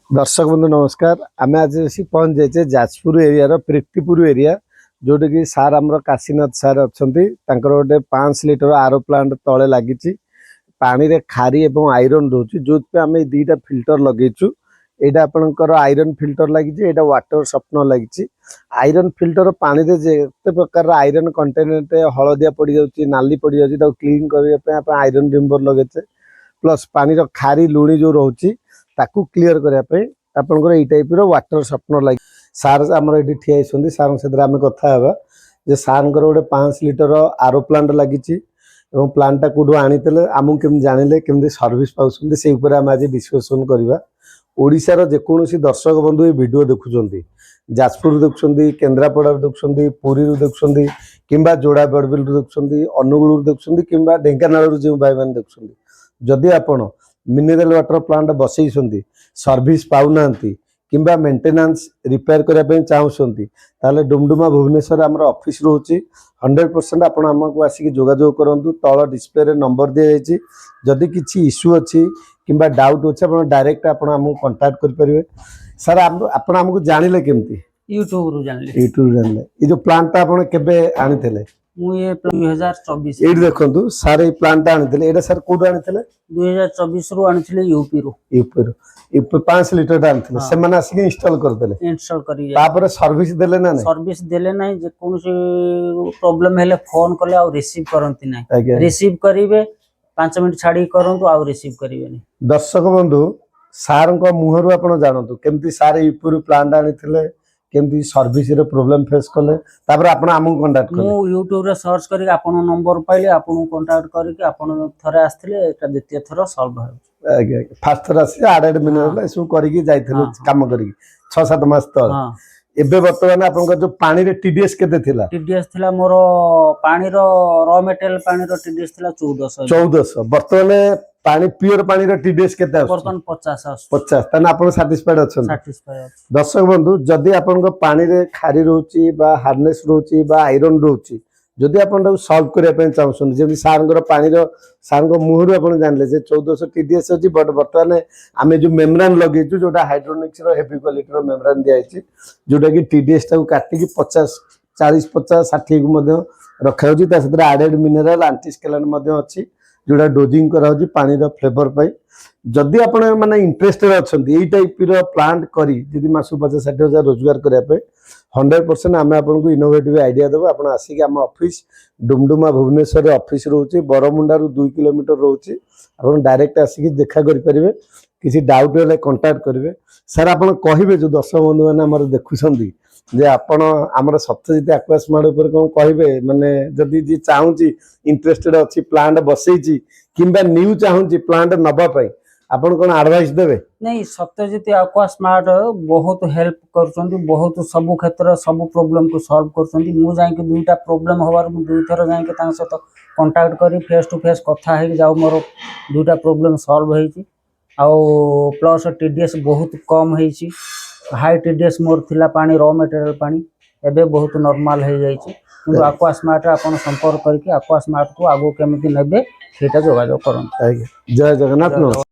दर्शक बंधु नमस्कार। आम आज पहुंच जाइए जाजपुर एरिया प्रीतिपुर एरिया जोटा कि सार आमर काशीनाथ सार अच्छा गोटे 5 लिटर आरो प्लांट तले लगी पानी रे खारी एवं आयरन रोचे जो आम दुईटा फिल्टर लगेचु। यहाँ आपंकर आयरन फिल्टर लगी वाटर सपनर लगी। आयरन फिल्टर पानी रे जिते प्रकार आयरन कंटेनेंट हलदिया पड़ जाऊँगी नाली पड़ जाऊँगी क्लीन करने आयरन रिमूवर लगे प्लस पानी खारी लुणी जो रोचे ताकू क्लीयर करने आपंकर यही टाइप वाटर सपनर लगे। सार आमर ये ठिया सार से आम कथा जे सार गोटे 5 लिटर आरो प्लांट लगी प्लांटा कौटू आनी आमको केमी जानिले केमी सर्विस पाँच से आम आज डिस्कसन करवा। ओडिशार जेकोसी दर्शक बंधु ये वीडियो देखुं जाजपुर देखुं केन्द्रापड़ा देखुं पुरी देखुं कि जोड़ा बड़बिल देखुं अनुगुल देखुं कि ढेंकानाल जो भाई मैंने देखुं जदि आपण मिनरल वाटर प्लांट बसई सर्विस पाऊना कि मेंटेनेंस रिपेयर करने चाहते ताले डुमडुमा भुवनेश्वर आम ऑफिस रोचे 100% आपण आमको आसिक जोगाजोग करूँ। तल डिस्प्ले नंबर दी जदि किसी इश्यू अच्छी कि डाउट अच्छे आप डायरेक्ट आपको कांटेक्ट करेंगे। सर आप आमको जानिले केमती यूट्यूब जानले ये जो प्लांट आप केबे आनी थे ये 2024 ये देखो सार ये प्लांट आनी ये सर कौट आनी 2024 रु आनी यूपी यूपी 5 लिटर आनी से मैंने आसिक इंस्टॉल करदेले इंस्टॉल करी सर्विस देले ना सर्विस देले ना जे कोन प्रॉब्लम हेले फोन कले आ रिसीव करंती ना रिसीव करिवे 5 मिनिट छाड़ी करंतु आ रिसीव करिवे नहीं। दर्शक बंधु सार को मुहरु आपण जानतु केमती सार यूपी प्लांट आनी केमती सर्विस रे प्रॉब्लम फेस कले तापर आपण हमहु कांटेक्ट करले मु यूट्यूब रे सर्च करी आपण नंबर पाइले आपण कांटेक्ट करी कि आपण थरे आस्थिले एटा द्वितीय थर सॉल्व हो आगे फास्ट थर आसी एडेड मिनरल एसु करी कि जाइथिलु काम करी 6-7 मास तळ एबे वर्तमान आपन जो पानी रे टीडीएस केते थिला टीडीएस थिला मोर पानी रो रॉ मटेरियल पानी रो टीडीएस थिला 1400 वर्तमान पानी प्योर पानी रो टीडीएस केते वर्तमान 50 तने आपन सैटिस्फाइड अछन सैटिस्फाइड। दर्शक बंधु जदि आपन को पानी रे खारी रोची बा हार्डनेस रोची बा आयरन रोची जदि आपन सॉल्व करबे पे चाहछन जेमि सारंगर पानी रो सारंग मुहरु आपन जानले जे 1400 टीडीएस अछि बट वर्तमान आमे जो मेम्ब्रेन लगेछु जोटा हाइड्रोनिक्स रो हेवी क्वालिटी रो मेम्ब्रेन दिया अछि जोटा कि टीडीएस ता काटि कि 50 40 50 60 को मध्ये रखा होछि ता सदर एडेड मिनरल एंटीस्केलेंट मध्ये अछि जोटा डोजिंग करा होछि पानी रो फ्लेवर पाई। जदि आपण माने इंटरेस्टेड अछंती एई टाइप रो प्लांट करी जदि मासु 50-60 हजार रोजगार करिया पे 100% आमे आपनको इनोवेटिव आइडिया देबो। आपण आसी कि हम ऑफिस डुमडुमा भुवनेश्वर ऑफिस रोचे बरमुंडा रु 2 किलोमीटर रोचे आपण डायरेक्ट आसी कि देखा करि परिबे किसी डाउट हेले कांटेक्ट करिवे। सर आपण कहिबे जो दर्शक बंधु माने हमर देखुछंती जे आपण हमर सत्यजित एक्वा स्मार्ट ऊपर कोन कहिबे माने जदि जी चाहूची इंटरेस्टेड अछि प्लांट बसैची किंबा न्यू चाहूची प्लांट नबा पई आपण कोन एडवाइस देबे नहीं। सत्यजित एक्वा स्मार्ट बहुत हेल्प करछंती बहुत सब क्षेत्र सब प्रॉब्लम को सॉल्व करछंती। मु जाई के दुईटा प्रॉब्लम होवार मु दुई थर जाई के तां सहित कांटेक्ट करी फेस टू फेस कथा हे जाऊ मोर दुईटा प्रॉब्लम सॉल्व हेची आ प्लस टीडीएस बहुत कम हेची हाई टीडीएस मोर थिला पानी रॉ मटेरियल पानी एबे बहुत नॉर्मल हे जाईची किंतु एक्वा स्मार्ट आपण संपर्क करके एक्वा स्मार्ट को आगो केमिति नेबे सेटा जोगाजोग करन। जय जगन्नाथ।